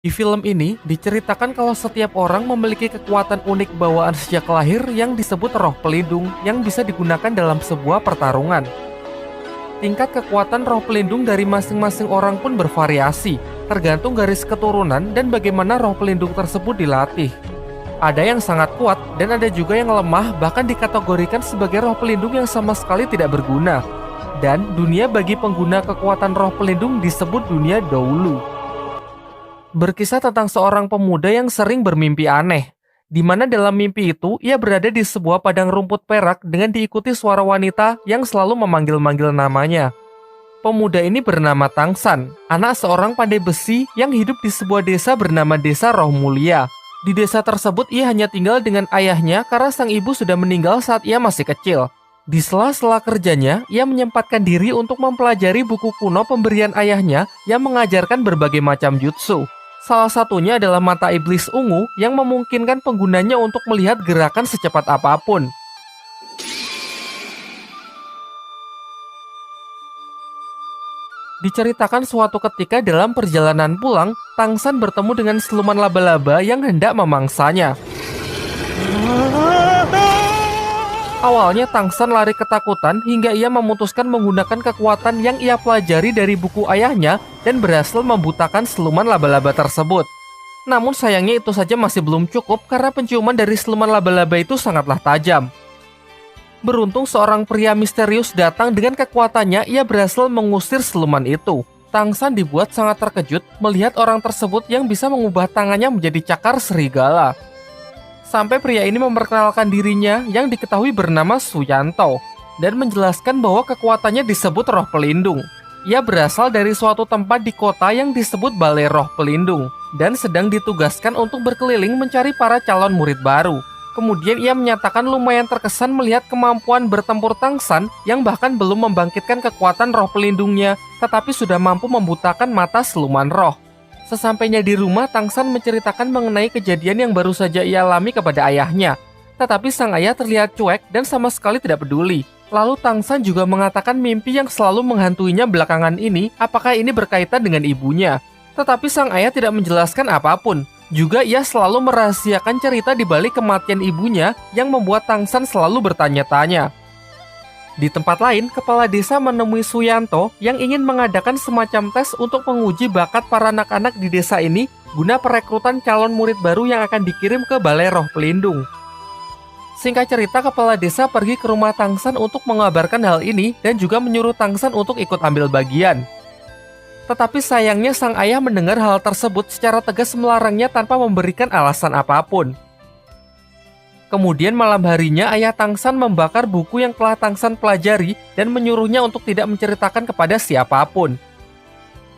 Di film ini diceritakan kalau setiap orang memiliki kekuatan unik bawaan sejak lahir yang disebut roh pelindung yang bisa digunakan dalam sebuah pertarungan. Tingkat kekuatan roh pelindung dari masing-masing orang pun bervariasi, tergantung garis keturunan dan bagaimana roh pelindung tersebut dilatih. Ada yang sangat kuat dan ada juga yang lemah, bahkan dikategorikan sebagai roh pelindung yang sama sekali tidak berguna. Dan dunia bagi pengguna kekuatan roh pelindung disebut dunia Doulu. Berkisah tentang seorang pemuda yang sering bermimpi aneh, di mana dalam mimpi itu ia berada di sebuah padang rumput perak dengan diikuti suara wanita yang selalu memanggil-manggil namanya. Pemuda ini bernama Tangsan, anak seorang pandai besi yang hidup di sebuah desa bernama Desa Roh Mulia. Di desa tersebut ia hanya tinggal dengan ayahnya karena sang ibu sudah meninggal saat ia masih kecil. Di sela-sela kerjanya, ia menyempatkan diri untuk mempelajari buku kuno pemberian ayahnya yang mengajarkan berbagai macam jutsu. Salah satunya adalah mata iblis ungu yang memungkinkan penggunanya untuk melihat gerakan secepat apapun. Diceritakan suatu ketika dalam perjalanan pulang, Tangsan bertemu dengan siluman laba-laba yang hendak memangsanya. Awalnya Tangsan lari ketakutan hingga ia memutuskan menggunakan kekuatan yang ia pelajari dari buku ayahnya dan berhasil membutakan siluman laba-laba tersebut. Namun sayangnya itu saja masih belum cukup karena penciuman dari siluman laba-laba itu sangatlah tajam. Beruntung seorang pria misterius datang dengan kekuatannya, ia berhasil mengusir siluman itu. Tangsan dibuat sangat terkejut melihat orang tersebut yang bisa mengubah tangannya menjadi cakar serigala. Sampai pria ini memperkenalkan dirinya yang diketahui bernama Suyanto dan menjelaskan bahwa kekuatannya disebut roh pelindung. Ia berasal dari suatu tempat di kota yang disebut Balai Roh Pelindung dan sedang ditugaskan untuk berkeliling mencari para calon murid baru. Kemudian ia menyatakan lumayan terkesan melihat kemampuan bertempur Tangsan yang bahkan belum membangkitkan kekuatan roh pelindungnya, tetapi sudah mampu membutakan mata siluman roh. Sesampainya di rumah, Tangsan menceritakan mengenai kejadian yang baru saja ia alami kepada ayahnya. Tetapi sang ayah terlihat cuek dan sama sekali tidak peduli. Lalu Tangsan juga mengatakan mimpi yang selalu menghantuinya belakangan ini, apakah ini berkaitan dengan ibunya. Tetapi sang ayah tidak menjelaskan apapun. Juga ia selalu merahasiakan cerita di balik kematian ibunya yang membuat Tangsan selalu bertanya-tanya. Di tempat lain, kepala desa menemui Suyanto yang ingin mengadakan semacam tes untuk menguji bakat para anak-anak di desa ini guna perekrutan calon murid baru yang akan dikirim ke Balai Roh Pelindung. Singkat cerita, kepala desa pergi ke rumah Tangsan untuk mengabarkan hal ini dan juga menyuruh Tangsan untuk ikut ambil bagian. Tetapi sayangnya sang ayah mendengar hal tersebut secara tegas melarangnya tanpa memberikan alasan apapun. Kemudian malam harinya ayah Tangsan membakar buku yang telah Tangsan pelajari dan menyuruhnya untuk tidak menceritakan kepada siapapun.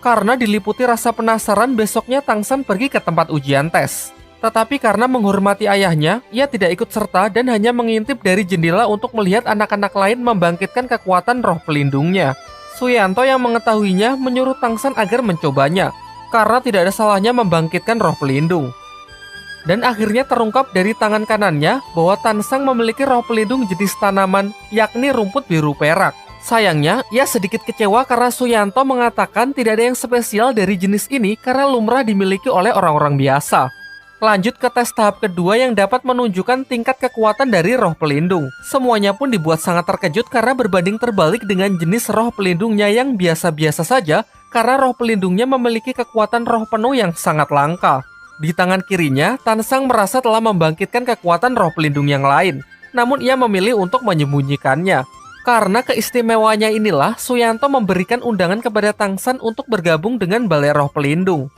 Karena diliputi rasa penasaran, besoknya Tangsan pergi ke tempat ujian tes. Tetapi karena menghormati ayahnya, ia tidak ikut serta dan hanya mengintip dari jendela untuk melihat anak-anak lain membangkitkan kekuatan roh pelindungnya. Suyanto yang mengetahuinya menyuruh Tangsan agar mencobanya, karena tidak ada salahnya membangkitkan roh pelindung. Dan akhirnya terungkap dari tangan kanannya bahwa Tansang memiliki roh pelindung jenis tanaman, yakni rumput biru perak. Sayangnya, ia sedikit kecewa karena Suyanto mengatakan tidak ada yang spesial dari jenis ini karena lumrah dimiliki oleh orang-orang biasa. Lanjut ke tes tahap kedua yang dapat menunjukkan tingkat kekuatan dari roh pelindung. Semuanya pun dibuat sangat terkejut karena berbanding terbalik dengan jenis roh pelindungnya yang biasa-biasa saja karena roh pelindungnya memiliki kekuatan roh penuh yang sangat langka. Di tangan kirinya, Tansang merasa telah membangkitkan kekuatan roh pelindung yang lain. Namun ia memilih untuk menyembunyikannya. Karena keistimewaannya inilah, Suyanto memberikan undangan kepada Tangsan untuk bergabung dengan Balai Roh Pelindung.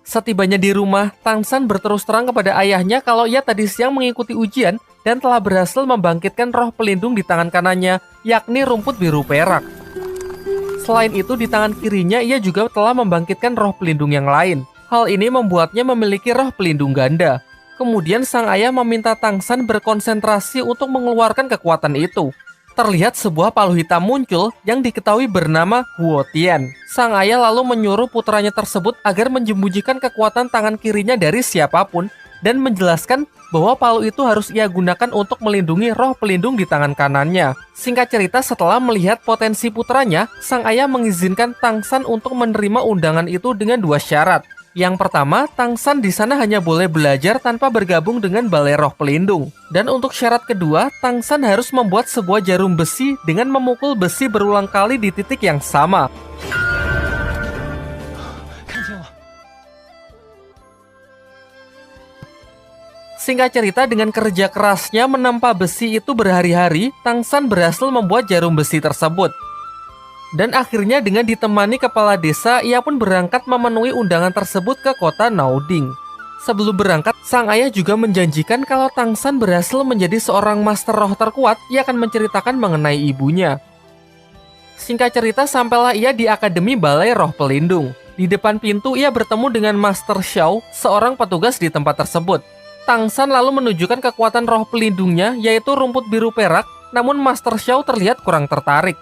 Setibanya di rumah, Tangsan berterus terang kepada ayahnya kalau ia tadi siang mengikuti ujian dan telah berhasil membangkitkan roh pelindung di tangan kanannya, yakni rumput biru perak. Selain itu, di tangan kirinya ia juga telah membangkitkan roh pelindung yang lain. Hal ini membuatnya memiliki roh pelindung ganda. Kemudian sang ayah meminta Tangsan berkonsentrasi untuk mengeluarkan kekuatan itu. Terlihat sebuah palu hitam muncul yang diketahui bernama Huotian. Sang ayah lalu menyuruh putranya tersebut agar menyembunyikan kekuatan tangan kirinya dari siapapun dan menjelaskan bahwa palu itu harus ia gunakan untuk melindungi roh pelindung di tangan kanannya. Singkat cerita, setelah melihat potensi putranya, sang ayah mengizinkan Tangsan untuk menerima undangan itu dengan 2 syarat. Yang pertama, Tangsan di sana hanya boleh belajar tanpa bergabung dengan Balai Roh Pelindung. Dan untuk syarat kedua, Tangsan harus membuat sebuah jarum besi dengan memukul besi berulang kali di titik yang sama. Singkat cerita, dengan kerja kerasnya menempa besi itu berhari-hari, Tangsan berhasil membuat jarum besi tersebut. Dan akhirnya dengan ditemani kepala desa, ia pun berangkat memenuhi undangan tersebut ke kota Naoding. Sebelum berangkat, sang ayah juga menjanjikan kalau Tangsan berhasil menjadi seorang master roh terkuat, ia akan menceritakan mengenai ibunya. Singkat cerita, sampailah ia di Akademi Balai Roh Pelindung. Di depan pintu, ia bertemu dengan Master Xiao, seorang petugas di tempat tersebut. Tangsan lalu menunjukkan kekuatan roh pelindungnya, yaitu rumput biru perak, namun Master Xiao terlihat kurang tertarik.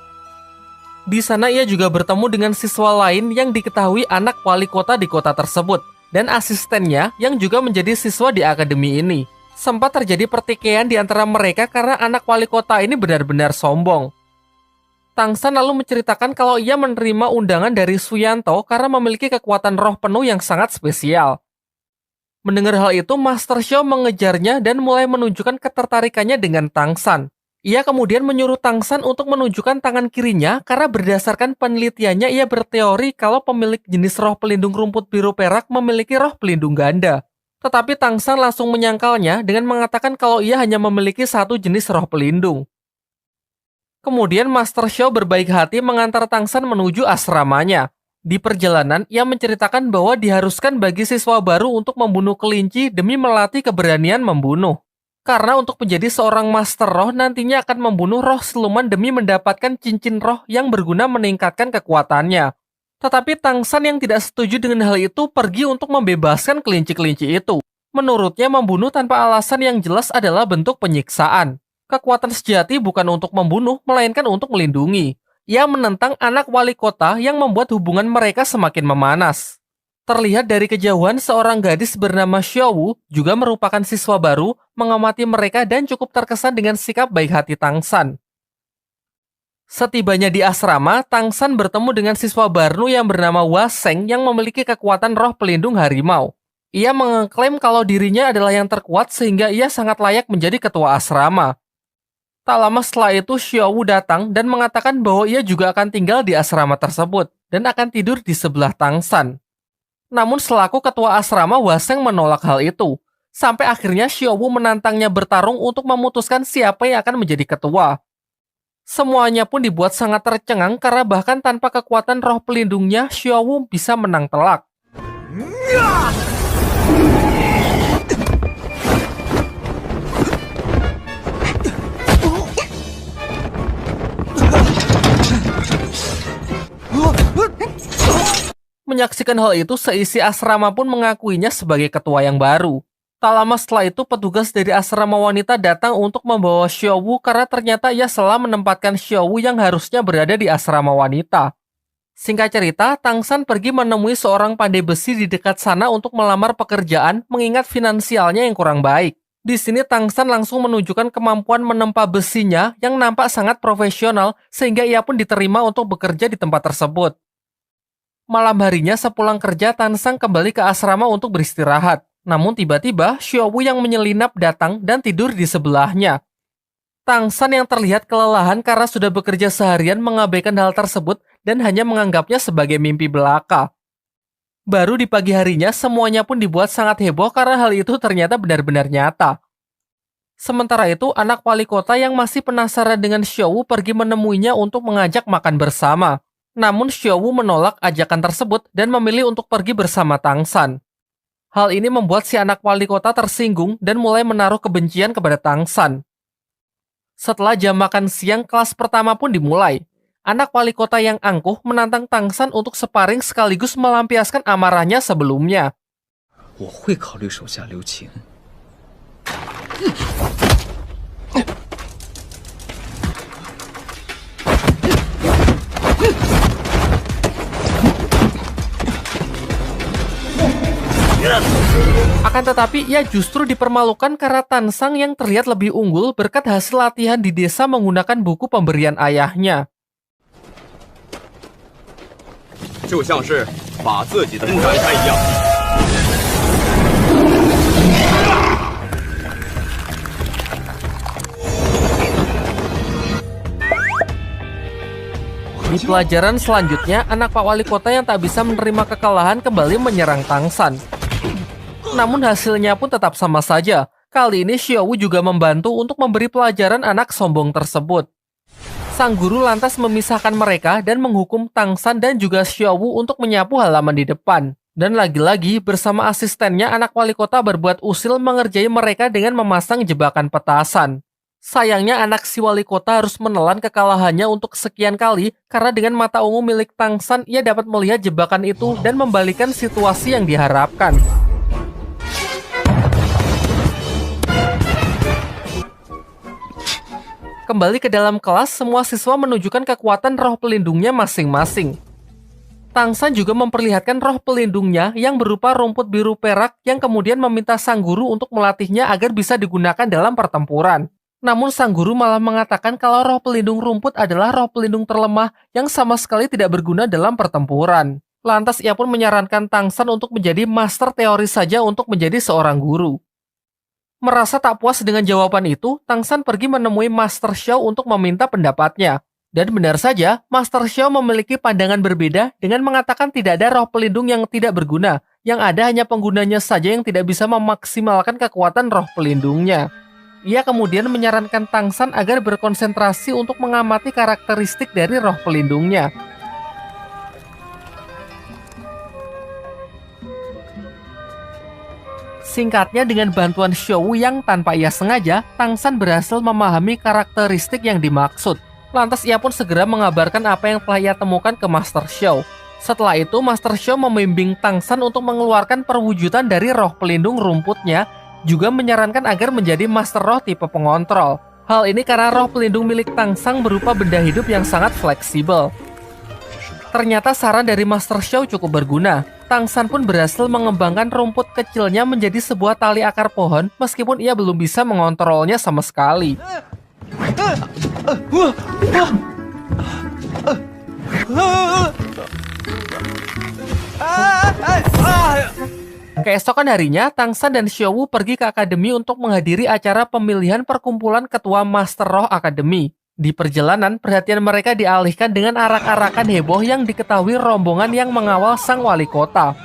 Di sana ia juga bertemu dengan siswa lain yang diketahui anak wali kota di kota tersebut, dan asistennya yang juga menjadi siswa di akademi ini. Sempat terjadi pertikaian di antara mereka karena anak wali kota ini benar-benar sombong. Tangsan lalu menceritakan kalau ia menerima undangan dari Suyanto karena memiliki kekuatan roh penuh yang sangat spesial. Mendengar hal itu, Master Xiao mengejarnya dan mulai menunjukkan ketertarikannya dengan Tangsan. Ia kemudian menyuruh Tangsan untuk menunjukkan tangan kirinya karena berdasarkan penelitiannya ia berteori kalau pemilik jenis roh pelindung rumput biru perak memiliki roh pelindung ganda. Tetapi Tangsan langsung menyangkalnya dengan mengatakan kalau ia hanya memiliki satu jenis roh pelindung. Kemudian Master Xiao berbaik hati mengantar Tangsan menuju asramanya. Di perjalanan, ia menceritakan bahwa diharuskan bagi siswa baru untuk membunuh kelinci demi melatih keberanian membunuh. Karena untuk menjadi seorang master roh nantinya akan membunuh roh siluman demi mendapatkan cincin roh yang berguna meningkatkan kekuatannya. Tetapi Tangsan yang tidak setuju dengan hal itu pergi untuk membebaskan kelinci-kelinci itu. Menurutnya membunuh tanpa alasan yang jelas adalah bentuk penyiksaan. Kekuatan sejati bukan untuk membunuh, melainkan untuk melindungi. Ia menentang anak wali kota yang membuat hubungan mereka semakin memanas. Terlihat dari kejauhan, seorang gadis bernama Xiaowu juga merupakan siswa baru, mengamati mereka dan cukup terkesan dengan sikap baik hati Tangsan. Setibanya di asrama, Tangsan bertemu dengan siswa baru yang bernama Waseng yang memiliki kekuatan roh pelindung harimau. Ia mengklaim kalau dirinya adalah yang terkuat sehingga ia sangat layak menjadi ketua asrama. Tak lama setelah itu, Xiaowu datang dan mengatakan bahwa ia juga akan tinggal di asrama tersebut dan akan tidur di sebelah Tangsan. Namun selaku ketua asrama, Waseng menolak hal itu. Sampai akhirnya Xiaowu menantangnya bertarung untuk memutuskan siapa yang akan menjadi ketua. Semuanya pun dibuat sangat tercengang karena bahkan tanpa kekuatan roh pelindungnya, Xiaowu bisa menang telak. Menyaksikan hal itu, seisi asrama pun mengakuinya sebagai ketua yang baru. Tak lama setelah itu, petugas dari asrama wanita datang untuk membawa Xiaowu karena ternyata ia salah menempatkan Xiaowu yang harusnya berada di asrama wanita. Singkat cerita, Tangsan pergi menemui seorang pandai besi di dekat sana untuk melamar pekerjaan mengingat finansialnya yang kurang baik. Di sini Tangsan langsung menunjukkan kemampuan menempa besinya yang nampak sangat profesional sehingga ia pun diterima untuk bekerja di tempat tersebut. Malam harinya sepulang kerja, Tangsan kembali ke asrama untuk beristirahat. Namun tiba-tiba, Xiaowu yang menyelinap datang dan tidur di sebelahnya. Tangsan yang terlihat kelelahan karena sudah bekerja seharian mengabaikan hal tersebut dan hanya menganggapnya sebagai mimpi belaka. Baru di pagi harinya, semuanya pun dibuat sangat heboh karena hal itu ternyata benar-benar nyata. Sementara itu, anak wali kota yang masih penasaran dengan Xiaowu pergi menemuinya untuk mengajak makan bersama. Namun Xiaowu menolak ajakan tersebut dan memilih untuk pergi bersama Tangsan. Hal ini membuat si anak wali kota tersinggung dan mulai menaruh kebencian kepada Tangsan. Setelah jam makan siang, kelas pertama pun dimulai. Anak wali kota yang angkuh menantang Tangsan untuk sparring sekaligus melampiaskan amarahnya sebelumnya. Akan tetapi, ia justru dipermalukan karena Tansang yang terlihat lebih unggul berkat hasil latihan di desa menggunakan buku pemberian ayahnya. Di pelajaran selanjutnya, anak Pak Wali Kota yang tak bisa menerima kekalahan kembali menyerang Tangsan. Namun hasilnya pun tetap sama saja. Kali ini Xiaowu juga membantu untuk memberi pelajaran anak sombong tersebut. Sang guru lantas memisahkan mereka dan menghukum Tangsan dan juga Xiaowu untuk menyapu halaman di depan. Dan lagi-lagi bersama asistennya anak wali kota berbuat usil mengerjai mereka dengan memasang jebakan petasan. Sayangnya anak si wali kota harus menelan kekalahannya untuk sekian kali karena dengan mata ungu milik Tangsan ia dapat melihat jebakan itu dan membalikan situasi yang diharapkan. Kembali ke dalam kelas, semua siswa menunjukkan kekuatan roh pelindungnya masing-masing. Tangsan juga memperlihatkan roh pelindungnya yang berupa rumput biru perak yang kemudian meminta sang guru untuk melatihnya agar bisa digunakan dalam pertempuran. Namun sang guru malah mengatakan kalau roh pelindung rumput adalah roh pelindung terlemah yang sama sekali tidak berguna dalam pertempuran. Lantas ia pun menyarankan Tangsan untuk menjadi master teori saja untuk menjadi seorang guru. Merasa tak puas dengan jawaban itu, Tangsan pergi menemui Master Xiao untuk meminta pendapatnya. Dan benar saja, Master Xiao memiliki pandangan berbeda dengan mengatakan tidak ada roh pelindung yang tidak berguna, yang ada hanya penggunanya saja yang tidak bisa memaksimalkan kekuatan roh pelindungnya. Ia kemudian menyarankan Tangsan agar berkonsentrasi untuk mengamati karakteristik dari roh pelindungnya. Singkatnya, dengan bantuan Xiaowu yang tanpa ia sengaja, Tangsan berhasil memahami karakteristik yang dimaksud. Lantas ia pun segera mengabarkan apa yang telah ia temukan ke Master Xiao. Setelah itu, Master Xiao membimbing Tangsan untuk mengeluarkan perwujudan dari roh pelindung rumputnya, juga menyarankan agar menjadi Master Roh tipe pengontrol. Hal ini karena roh pelindung milik Tangsan berupa benda hidup yang sangat fleksibel. Ternyata saran dari Master Xiao cukup berguna. Tangsan pun berhasil mengembangkan rumput kecilnya menjadi sebuah tali akar pohon, meskipun ia belum bisa mengontrolnya sama sekali. Keesokan harinya, Tangsan dan Xiaowu pergi ke akademi untuk menghadiri acara pemilihan perkumpulan ketua Master Roh Akademi. Di perjalanan, perhatian mereka dialihkan dengan arak-arakan heboh yang diketahui rombongan yang mengawal sang wali kota.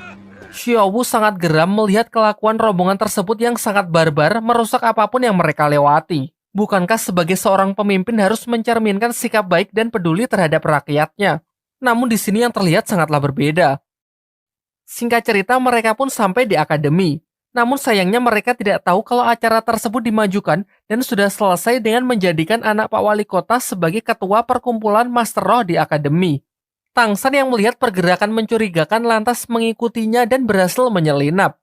Xiaowu sangat geram melihat kelakuan rombongan tersebut yang sangat barbar merusak apapun yang mereka lewati. Bukankah sebagai seorang pemimpin harus mencerminkan sikap baik dan peduli terhadap rakyatnya? Namun di sini yang terlihat sangatlah berbeda. Singkat cerita, mereka pun sampai di akademi. Namun sayangnya mereka tidak tahu kalau acara tersebut dimajukan dan sudah selesai dengan menjadikan anak Pak Wali Kota sebagai ketua perkumpulan Master Roh di akademi. Tangsan yang melihat pergerakan mencurigakan lantas mengikutinya dan berhasil menyelinap.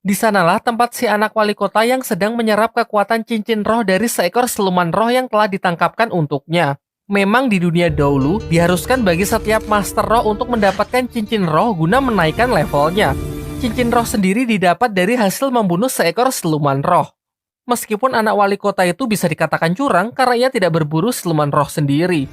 Di sanalah tempat si anak wali kota yang sedang menyerap kekuatan cincin roh dari seekor siluman roh yang telah ditangkapkan untuknya. Memang di dunia dahulu, diharuskan bagi setiap master roh untuk mendapatkan cincin roh guna menaikkan levelnya. Cincin roh sendiri didapat dari hasil membunuh seekor siluman roh. Meskipun anak wali kota itu bisa dikatakan curang karena ia tidak berburu siluman roh sendiri.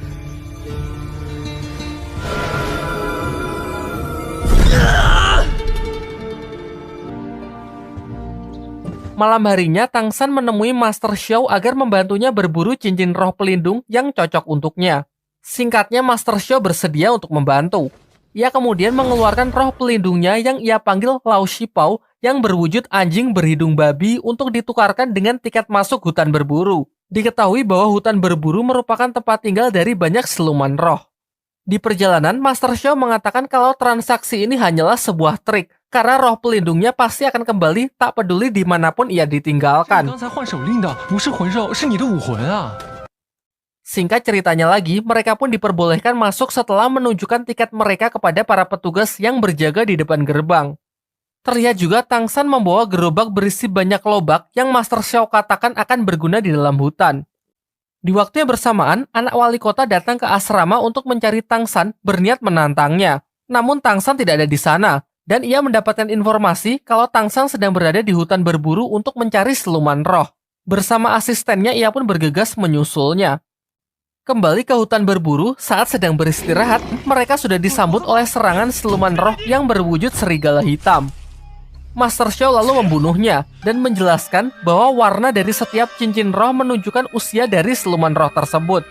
Malam harinya, Tangsan menemui Master Xiao agar membantunya berburu cincin roh pelindung yang cocok untuknya. Singkatnya, Master Xiao bersedia untuk membantu. Ia kemudian mengeluarkan roh pelindungnya yang ia panggil Lao Shipao yang berwujud anjing berhidung babi untuk ditukarkan dengan tiket masuk hutan berburu. Diketahui bahwa hutan berburu merupakan tempat tinggal dari banyak siluman roh. Di perjalanan, Master Xiao mengatakan kalau transaksi ini hanyalah sebuah trik, karena roh pelindungnya pasti akan kembali tak peduli dimanapun ia ditinggalkan. Singkat ceritanya lagi, mereka pun diperbolehkan masuk setelah menunjukkan tiket mereka kepada para petugas yang berjaga di depan gerbang. Terlihat juga Tangsan membawa gerobak berisi banyak lobak yang Master Xiao katakan akan berguna di dalam hutan. Di waktu yang bersamaan, anak wali kota datang ke asrama untuk mencari Tangsan berniat menantangnya. Namun Tangsan tidak ada di sana. Dan ia mendapatkan informasi kalau Tangsan sedang berada di hutan berburu untuk mencari siluman roh. Bersama asistennya, ia pun bergegas menyusulnya. Kembali ke hutan berburu, saat sedang beristirahat, mereka sudah disambut oleh serangan siluman roh yang berwujud serigala hitam. Master Xiao lalu membunuhnya dan menjelaskan bahwa warna dari setiap cincin roh menunjukkan usia dari siluman roh tersebut.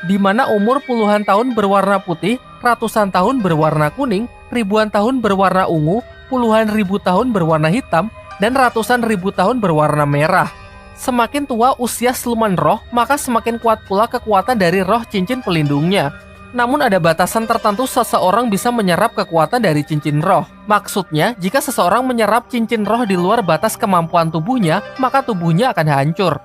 di mana umur puluhan tahun berwarna putih, ratusan tahun berwarna kuning, ribuan tahun berwarna ungu, puluhan ribu tahun berwarna hitam, dan ratusan ribu tahun berwarna merah. Semakin tua usia siluman roh, maka semakin kuat pula kekuatan dari roh cincin pelindungnya. Namun ada batasan tertentu seseorang bisa menyerap kekuatan dari cincin roh. Maksudnya, jika seseorang menyerap cincin roh di luar batas kemampuan tubuhnya, maka tubuhnya akan hancur.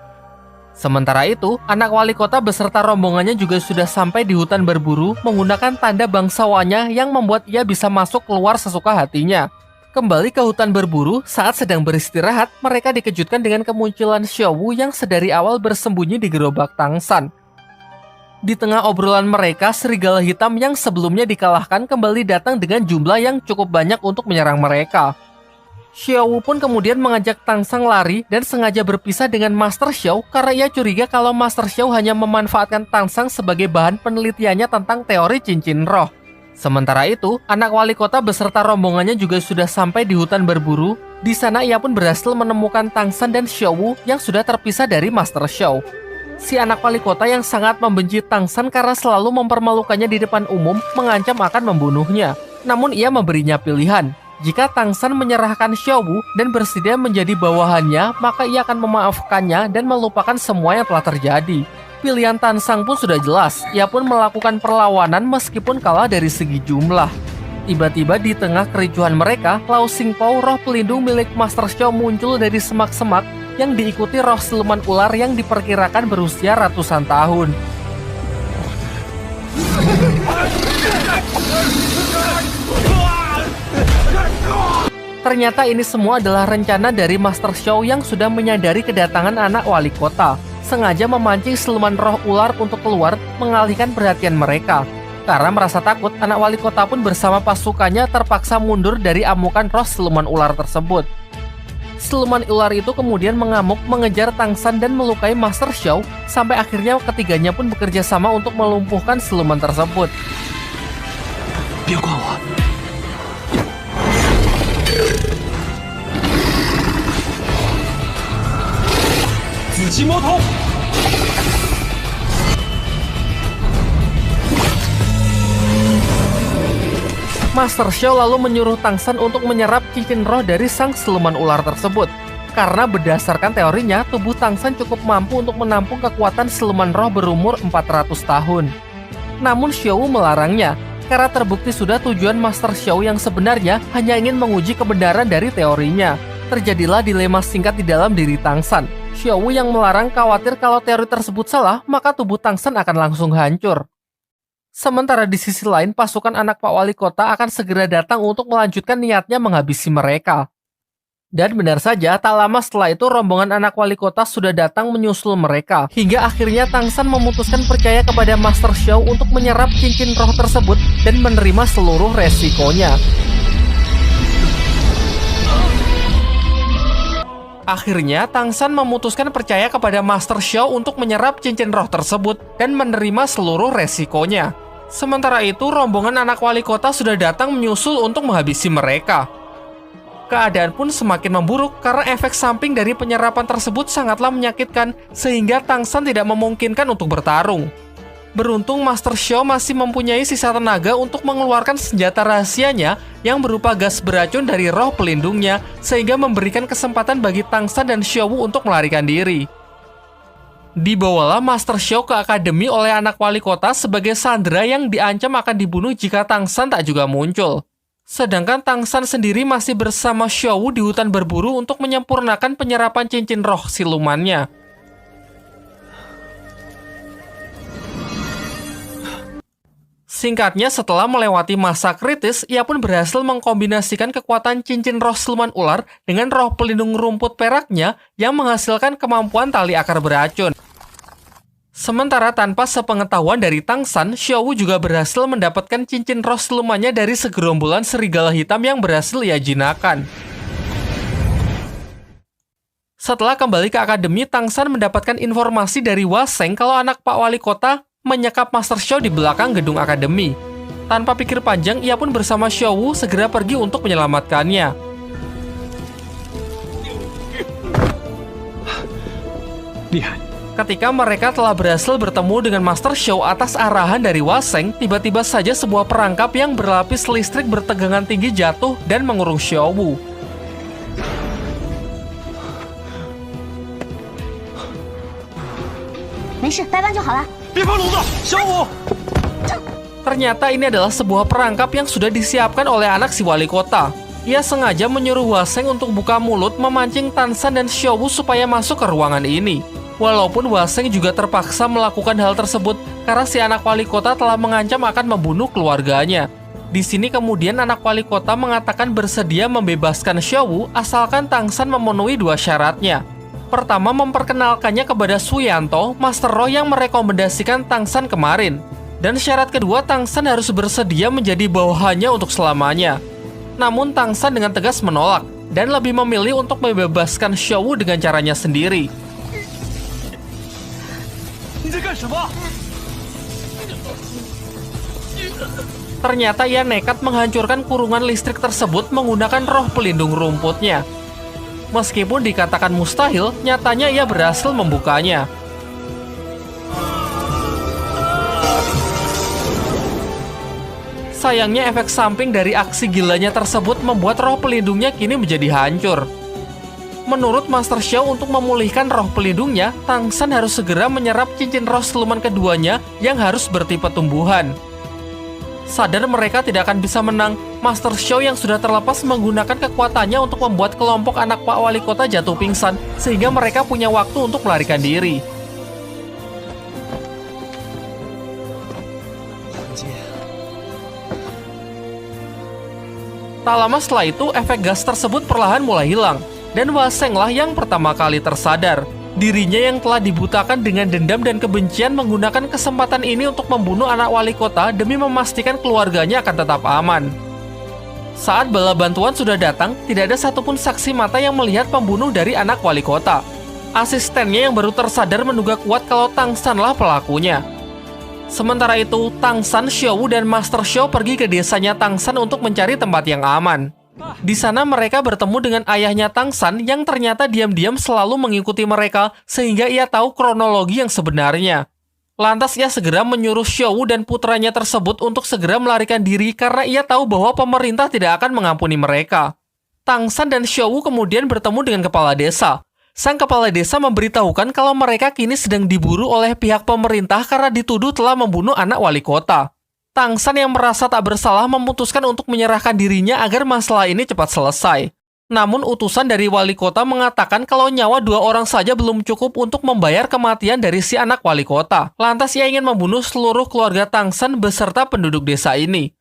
Sementara itu, anak wali kota beserta rombongannya juga sudah sampai di hutan berburu menggunakan tanda bangsawannya yang membuat ia bisa masuk keluar sesuka hatinya. Kembali ke hutan berburu, saat sedang beristirahat, mereka dikejutkan dengan kemunculan Xiaowu yang sedari awal bersembunyi di gerobak Tang San. Di tengah obrolan mereka, serigala hitam yang sebelumnya dikalahkan kembali datang dengan jumlah yang cukup banyak untuk menyerang mereka. Xiaowu pun kemudian mengajak Tang San lari dan sengaja berpisah dengan Master Xiao karena ia curiga kalau Master Xiao hanya memanfaatkan Tang San sebagai bahan penelitiannya tentang teori cincin roh. Sementara itu, anak wali kota beserta rombongannya juga sudah sampai di hutan berburu. Di sana ia pun berhasil menemukan Tang San dan Xiaowu yang sudah terpisah dari Master Xiao. Si anak wali kota yang sangat membenci Tang San karena selalu mempermalukannya di depan umum, mengancam akan membunuhnya. Namun ia memberinya pilihan. Jika Tang San menyerahkan Xiaowu dan bersedia menjadi bawahannya, maka ia akan memaafkannya dan melupakan semua yang telah terjadi. Pilihan Tan Sang pun sudah jelas, ia pun melakukan perlawanan meskipun kalah dari segi jumlah. Tiba-tiba di tengah kericuhan mereka, Lao Xingpao, roh pelindung milik Master Xiao muncul dari semak-semak yang diikuti roh siluman ular yang diperkirakan berusia ratusan tahun. Ternyata ini semua adalah rencana dari Master Xiao yang sudah menyadari kedatangan anak wali kota. Sengaja memancing siluman roh ular untuk keluar mengalihkan perhatian mereka. Karena merasa takut, anak wali kota pun bersama pasukannya terpaksa mundur dari amukan roh siluman ular tersebut. Siluman ular itu kemudian mengamuk mengejar Tang San dan melukai Master Xiao, sampai akhirnya ketiganya pun bekerja sama untuk melumpuhkan siluman tersebut. Master Xiao lalu menyuruh Tang San untuk menyerap cincin roh dari sang siluman ular tersebut. Karena berdasarkan teorinya, tubuh Tang San cukup mampu untuk menampung kekuatan siluman roh berumur 400 tahun. Namun Xiaowu melarangnya, karena terbukti sudah tujuan Master Xiao yang sebenarnya hanya ingin menguji kebenaran dari teorinya. Terjadilah dilema singkat di dalam diri Tang San. Xiaowu yang melarang khawatir kalau teori tersebut salah, maka tubuh Tang San akan langsung hancur. Sementara di sisi lain, pasukan anak Pak Wali Kota akan segera datang untuk melanjutkan niatnya menghabisi mereka. Dan benar saja, tak lama setelah itu rombongan anak wali kota sudah datang menyusul mereka. Hingga akhirnya Tang San memutuskan percaya kepada Master Xiao untuk menyerap cincin roh tersebut dan menerima seluruh resikonya. Akhirnya, Tang San memutuskan percaya kepada Master Xiao untuk menyerap cincin roh tersebut dan menerima seluruh resikonya. Sementara itu, rombongan anak wali kota sudah datang menyusul untuk menghabisi mereka. Keadaan pun semakin memburuk karena efek samping dari penyerapan tersebut sangatlah menyakitkan, sehingga Tang San tidak memungkinkan untuk bertarung. Beruntung Master Xiao masih mempunyai sisa tenaga untuk mengeluarkan senjata rahasianya yang berupa gas beracun dari roh pelindungnya, sehingga memberikan kesempatan bagi Tang San dan Xiaowu untuk melarikan diri. Dibawalah Master Xiao ke akademi oleh anak wali kota sebagai sandera yang diancam akan dibunuh jika Tang San tak juga muncul. Sedangkan Tang San sendiri masih bersama Xiaowu di hutan berburu untuk menyempurnakan penyerapan cincin roh silumannya. Singkatnya, setelah melewati masa kritis, ia pun berhasil mengkombinasikan kekuatan cincin roh siluman ular dengan roh pelindung rumput peraknya yang menghasilkan kemampuan tali akar beracun. Sementara tanpa sepengetahuan dari Tang San, Xiaowu juga berhasil mendapatkan cincin roh silumannya dari segerombolan serigala hitam yang berhasil ia jinakkan. Setelah kembali ke akademi, Tang San mendapatkan informasi dari Hua Sheng kalau anak Pak Wali Kota menyekap Master Xiao di belakang gedung akademi. Tanpa pikir panjang, ia pun bersama Xiaowu segera pergi untuk menyelamatkannya. Ketika mereka telah berhasil bertemu dengan Master Xiao atas arahan dari Waseng, tiba-tiba saja sebuah perangkap yang berlapis listrik bertegangan tinggi jatuh dan mengurung Xiao Wu. 没事，掰弯就好了。 别碰炉子，小五！ Ternyata ini adalah sebuah perangkap yang sudah disiapkan oleh anak si wali kota. Ia sengaja menyuruh Waseng untuk buka mulut memancing Tan San dan Xiao Wu supaya masuk ke ruangan ini. Walaupun Waseng juga terpaksa melakukan hal tersebut karena si anak wali kota telah mengancam akan membunuh keluarganya. Di sini kemudian anak wali kota mengatakan bersedia membebaskan Xiao Wu asalkan Tang San memenuhi dua syaratnya. Pertama, memperkenalkannya kepada Su Yanto, Master Roh yang merekomendasikan Tang San kemarin. Dan syarat kedua, Tang San harus bersedia menjadi bawahannya untuk selamanya. Namun Tang San dengan tegas menolak dan lebih memilih untuk membebaskan Xiao Wu dengan caranya sendiri. 你在干什么？ Ternyata ia nekat menghancurkan kurungan listrik tersebut menggunakan roh pelindung rumputnya. Meskipun dikatakan mustahil, nyatanya ia berhasil membukanya. Sayangnya efek samping dari aksi gilanya tersebut membuat roh pelindungnya kini menjadi hancur. Menurut Master Xiao, untuk memulihkan roh pelindungnya, Tang San harus segera menyerap cincin roh siluman keduanya yang harus bertipe tumbuhan. Sadar mereka tidak akan bisa menang, Master Xiao yang sudah terlepas menggunakan kekuatannya untuk membuat kelompok anak Pak Wali Kota jatuh pingsan, sehingga mereka punya waktu untuk melarikan diri. Tak lama setelah itu, efek gas tersebut perlahan mulai hilang. Dan Waseng lah yang pertama kali tersadar. Dirinya yang telah dibutakan dengan dendam dan kebencian menggunakan kesempatan ini untuk membunuh anak wali kota demi memastikan keluarganya akan tetap aman. Saat bala bantuan sudah datang, tidak ada satupun saksi mata yang melihat pembunuh dari anak wali kota. Asistennya yang baru tersadar menduga kuat kalau Tang San lah pelakunya. Sementara itu, Tang San, Xiao Wu, dan Master Xiao pergi ke desanya Tang San untuk mencari tempat yang aman. Di sana mereka bertemu dengan ayahnya Tang San yang ternyata diam-diam selalu mengikuti mereka sehingga ia tahu kronologi yang sebenarnya. Lantas ia segera menyuruh Xiao Wu dan putranya tersebut untuk segera melarikan diri karena ia tahu bahwa pemerintah tidak akan mengampuni mereka. Tang San dan Xiao Wu kemudian bertemu dengan kepala desa. Sang kepala desa memberitahukan kalau mereka kini sedang diburu oleh pihak pemerintah karena dituduh telah membunuh anak wali kota. Tang San yang merasa tak bersalah memutuskan untuk menyerahkan dirinya agar masalah ini cepat selesai. Namun utusan dari wali kota mengatakan kalau nyawa 2 orang saja belum cukup untuk membayar kematian dari si anak wali kota. Lantas ia ingin membunuh seluruh keluarga Tang San beserta penduduk desa ini.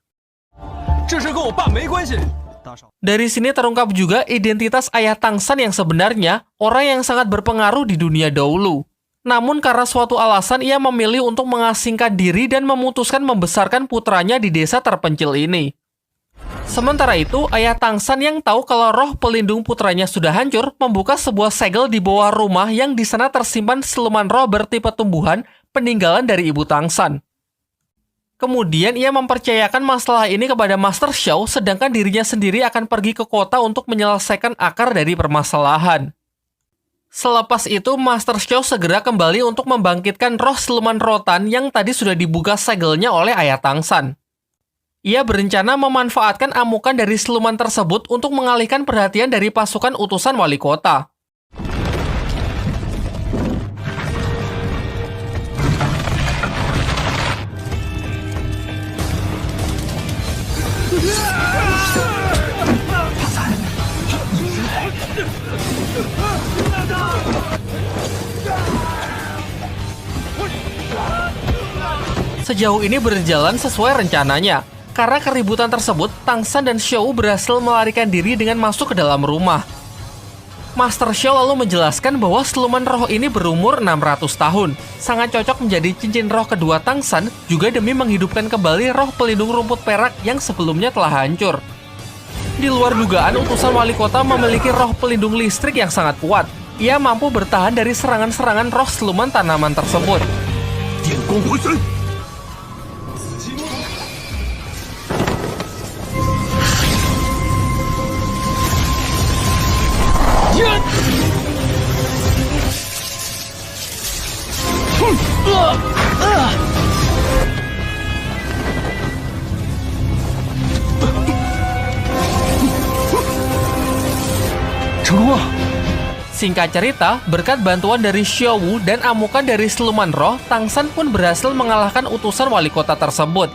Dari sini terungkap juga identitas ayah Tang San yang sebenarnya, orang yang sangat berpengaruh di dunia dahulu. Namun karena suatu alasan ia memilih untuk mengasingkan diri dan memutuskan membesarkan putranya di desa terpencil ini. Sementara itu, ayah Tang San yang tahu kalau roh pelindung putranya sudah hancur, membuka sebuah segel di bawah rumah yang di sana tersimpan siluman roh bertipe tumbuhan peninggalan dari ibu Tang San. Kemudian ia mempercayakan masalah ini kepada Master Xiao, sedangkan dirinya sendiri akan pergi ke kota untuk menyelesaikan akar dari permasalahan. Selepas itu, Master Xiao segera kembali untuk membangkitkan roh siluman rotan yang tadi sudah dibuka segelnya oleh ayah Tang San. Ia berencana memanfaatkan amukan dari siluman tersebut untuk mengalihkan perhatian dari pasukan utusan wali kota. Sejauh ini berjalan sesuai rencananya. Karena keributan tersebut, Tang San dan Xiao Wu berhasil melarikan diri dengan masuk ke dalam rumah. Master Xiao lalu menjelaskan bahwa siluman roh ini berumur 600 tahun. Sangat cocok menjadi cincin roh kedua Tang San, juga demi menghidupkan kembali roh pelindung rumput perak yang sebelumnya telah hancur. Di luar dugaan, utusan wali kota memiliki roh pelindung listrik yang sangat kuat. Ia mampu bertahan dari serangan-serangan roh siluman tanaman tersebut. 成功了！ Singkat cerita, berkat bantuan dari Xiao Wu dan amukan dari siluman roh, Tang San pun berhasil mengalahkan utusan wali kota tersebut.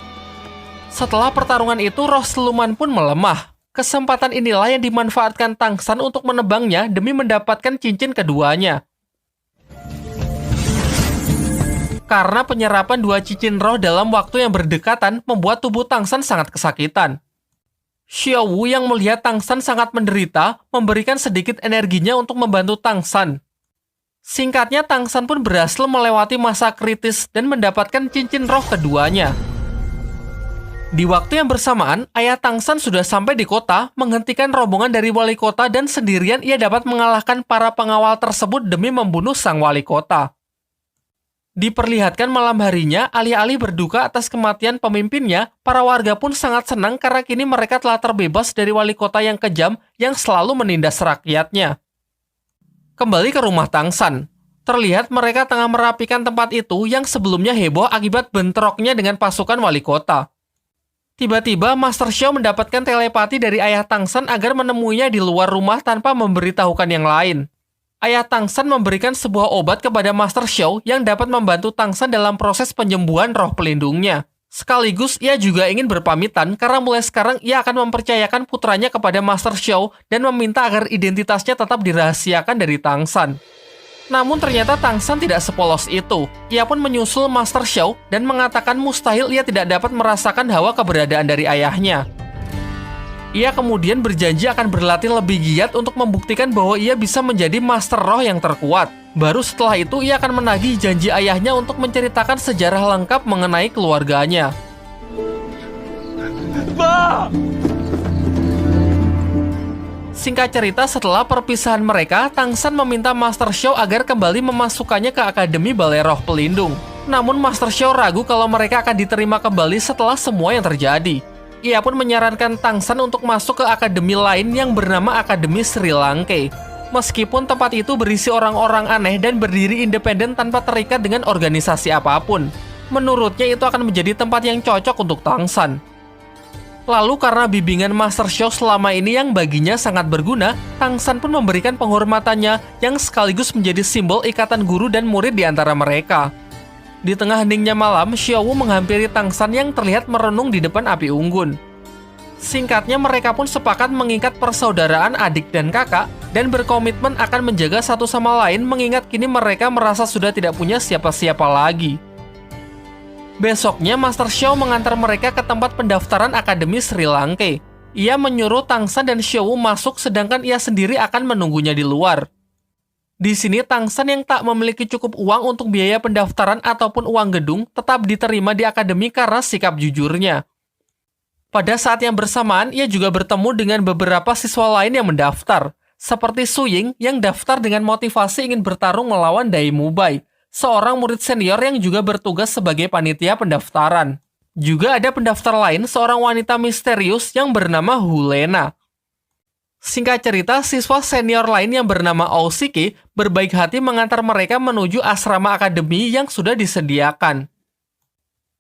Setelah pertarungan itu, roh siluman pun melemah. Kesempatan inilah yang dimanfaatkan Tang San untuk menebangnya demi mendapatkan cincin keduanya. Karena penyerapan dua cincin roh dalam waktu yang berdekatan membuat tubuh Tang San sangat kesakitan. Xiao Wu yang melihat Tang San sangat menderita, memberikan sedikit energinya untuk membantu Tang San. Singkatnya, Tang San pun berhasil melewati masa kritis dan mendapatkan cincin roh keduanya. Di waktu yang bersamaan, ayah Tang San sudah sampai di kota, menghentikan rombongan dari wali kota dan sendirian ia dapat mengalahkan para pengawal tersebut demi membunuh sang wali kota. Diperlihatkan malam harinya, alih-alih berduka atas kematian pemimpinnya, para warga pun sangat senang karena kini mereka telah terbebas dari wali kota yang kejam yang selalu menindas rakyatnya. Kembali ke rumah Tang San. Terlihat mereka tengah merapikan tempat itu yang sebelumnya heboh akibat bentroknya dengan pasukan wali kota. Tiba-tiba Master Xiao mendapatkan telepati dari ayah Tang San agar menemuinya di luar rumah tanpa memberitahukan yang lain. Ayah Tang San memberikan sebuah obat kepada Master Xiao yang dapat membantu Tang San dalam proses penyembuhan roh pelindungnya. Sekaligus ia juga ingin berpamitan karena mulai sekarang ia akan mempercayakan putranya kepada Master Xiao dan meminta agar identitasnya tetap dirahasiakan dari Tang San. Namun ternyata Tang San tidak sepolos itu. Ia pun menyusul Master Xiao dan mengatakan mustahil ia tidak dapat merasakan hawa keberadaan dari ayahnya. Ia kemudian berjanji akan berlatih lebih giat untuk membuktikan bahwa ia bisa menjadi master roh yang terkuat. Baru setelah itu ia akan menagih janji ayahnya untuk menceritakan sejarah lengkap mengenai keluarganya. Ma! Singkat cerita, setelah perpisahan mereka, Tang San meminta Master Xiao agar kembali memasukkannya ke Akademi Balai Roh Pelindung. Namun Master Xiao ragu kalau mereka akan diterima kembali setelah semua yang terjadi. Ia pun menyarankan Tang San untuk masuk ke akademi lain yang bernama Akademi Sri Lanka. Meskipun tempat itu berisi orang-orang aneh dan berdiri independen tanpa terikat dengan organisasi apapun. Menurutnya itu akan menjadi tempat yang cocok untuk Tang San. Lalu karena bimbingan Master Xiao selama ini yang baginya sangat berguna, Tang San pun memberikan penghormatannya yang sekaligus menjadi simbol ikatan guru dan murid di antara mereka. Di tengah heningnya malam, Xiao Wu menghampiri Tang San yang terlihat merenung di depan api unggun. Singkatnya, mereka pun sepakat mengikat persaudaraan adik dan kakak dan berkomitmen akan menjaga satu sama lain mengingat kini mereka merasa sudah tidak punya siapa-siapa lagi. Besoknya, Master Xiao mengantar mereka ke tempat pendaftaran Akademi Sri Lanka. Ia menyuruh Tang San dan Xiao Wu masuk sedangkan ia sendiri akan menunggunya di luar. Di sini, Tang San yang tak memiliki cukup uang untuk biaya pendaftaran ataupun uang gedung tetap diterima di akademi karena sikap jujurnya. Pada saat yang bersamaan, ia juga bertemu dengan beberapa siswa lain yang mendaftar, seperti Su Ying yang daftar dengan motivasi ingin bertarung melawan Dai Mubai, seorang murid senior yang juga bertugas sebagai panitia pendaftaran. Juga ada pendaftar lain, seorang wanita misterius yang bernama Hulena. Singkat cerita, siswa senior lain yang bernama Ousiki berbaik hati mengantar mereka menuju asrama akademi yang sudah disediakan.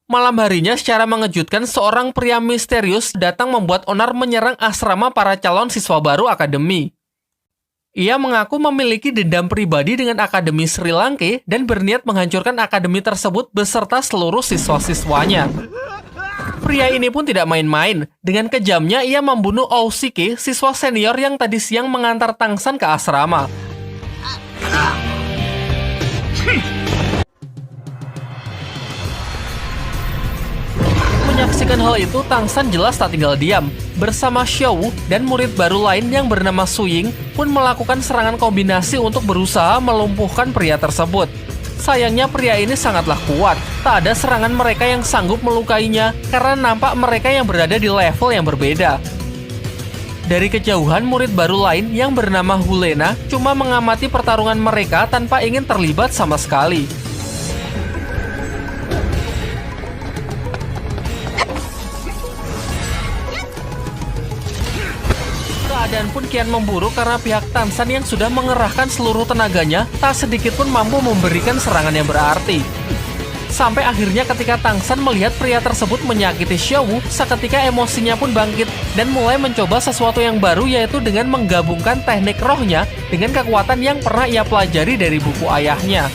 Malam harinya, secara mengejutkan, seorang pria misterius datang membuat onar menyerang asrama para calon siswa baru akademi. Ia mengaku memiliki dendam pribadi dengan Akademi Sri Lanka dan berniat menghancurkan akademi tersebut beserta seluruh siswa-siswanya. Pria ini pun tidak main-main. Dengan kejamnya, ia membunuh Ousiki, siswa senior yang tadi siang mengantar Tang San ke asrama. Menyaksikan hal itu, Tang San jelas tak tinggal diam. Bersama Xiao Wu dan murid baru lain yang bernama Su Ying pun melakukan serangan kombinasi untuk berusaha melumpuhkan pria tersebut. Sayangnya pria ini sangatlah kuat. Tak ada serangan mereka yang sanggup melukainya karena nampak mereka yang berada di level yang berbeda. Dari kejauhan, murid baru lain yang bernama Hulena cuma mengamati pertarungan mereka tanpa ingin terlibat sama sekali. Keadaan pun kian memburuk karena pihak Tang San yang sudah mengerahkan seluruh tenaganya tak sedikit pun mampu memberikan serangan yang berarti. Sampai akhirnya ketika Tang San melihat pria tersebut menyakiti Xiaowu, seketika emosinya pun bangkit dan mulai mencoba sesuatu yang baru, yaitu dengan menggabungkan teknik rohnya dengan kekuatan yang pernah ia pelajari dari buku ayahnya.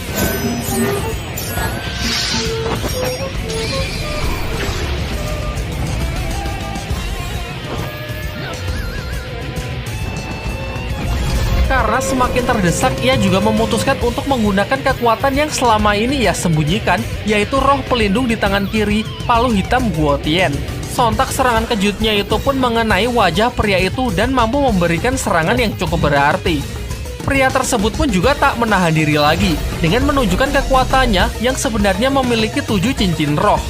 Karena semakin terdesak, ia juga memutuskan untuk menggunakan kekuatan yang selama ini ia sembunyikan, yaitu roh pelindung di tangan kiri, palu hitam Guotian. Sontak serangan kejutnya itu pun mengenai wajah pria itu dan mampu memberikan serangan yang cukup berarti. Pria tersebut pun juga tak menahan diri lagi, dengan menunjukkan kekuatannya yang sebenarnya memiliki 7 cincin roh.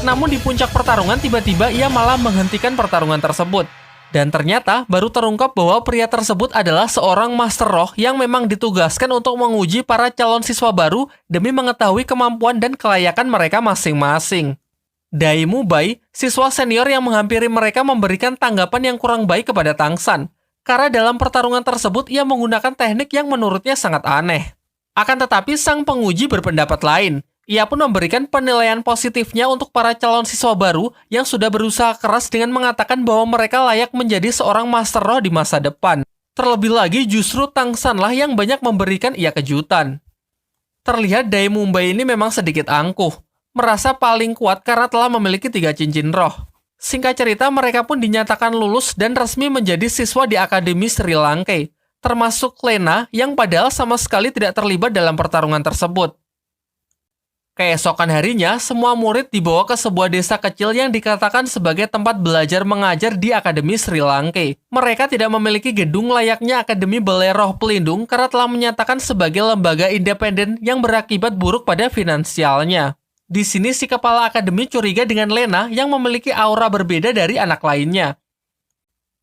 Namun di puncak pertarungan tiba-tiba ia malah menghentikan pertarungan tersebut. Dan ternyata baru terungkap bahwa pria tersebut adalah seorang master roh yang memang ditugaskan untuk menguji para calon siswa baru demi mengetahui kemampuan dan kelayakan mereka masing-masing. Dai Mubai, siswa senior yang menghampiri mereka, memberikan tanggapan yang kurang baik kepada Tang San. Karena dalam pertarungan tersebut ia menggunakan teknik yang menurutnya sangat aneh. Akan tetapi sang penguji berpendapat lain. Ia pun memberikan penilaian positifnya untuk para calon siswa baru yang sudah berusaha keras dengan mengatakan bahwa mereka layak menjadi seorang master roh di masa depan. Terlebih lagi justru Tang San lah yang banyak memberikan ia kejutan. Terlihat Dai Mubai ini memang sedikit angkuh, merasa paling kuat karena telah memiliki 3 cincin roh. Singkat cerita, mereka pun dinyatakan lulus dan resmi menjadi siswa di Akademi Sri Lanka, termasuk Lena yang padahal sama sekali tidak terlibat dalam pertarungan tersebut. Keesokan harinya, semua murid dibawa ke sebuah desa kecil yang dikatakan sebagai tempat belajar mengajar di Akademi Sri Lanka. Mereka tidak memiliki gedung layaknya Akademi Balai Roh Pelindung karena telah menyatakan sebagai lembaga independen yang berakibat buruk pada finansialnya. Di sini si kepala akademi curiga dengan Lena yang memiliki aura berbeda dari anak lainnya.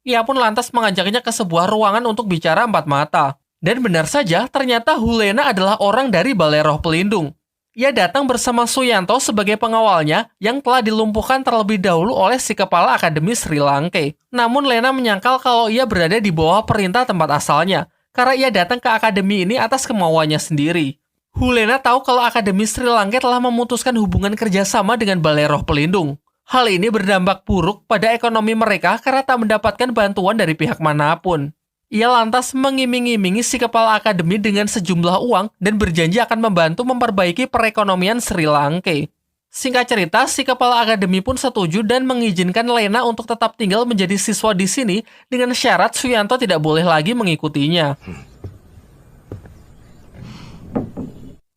Ia pun lantas mengajaknya ke sebuah ruangan untuk bicara 4 mata. Dan benar saja, ternyata Hulena adalah orang dari Balai Roh Pelindung. Ia datang bersama Suyanto sebagai pengawalnya yang telah dilumpuhkan terlebih dahulu oleh si kepala Akademi Sri Lanka. Namun Lena menyangkal kalau ia berada di bawah perintah tempat asalnya, karena ia datang ke akademi ini atas kemauannya sendiri. Hulena tahu kalau Akademi Sri Lanka telah memutuskan hubungan kerjasama dengan Balai Roh Pelindung. Hal ini berdampak buruk pada ekonomi mereka karena tak mendapatkan bantuan dari pihak manapun. Ia lantas mengiming-imingi si kepala akademi dengan sejumlah uang dan berjanji akan membantu memperbaiki perekonomian Sri Lanka. Singkat cerita, si kepala akademi pun setuju dan mengizinkan Lena untuk tetap tinggal menjadi siswa di sini dengan syarat Suyanto tidak boleh lagi mengikutinya.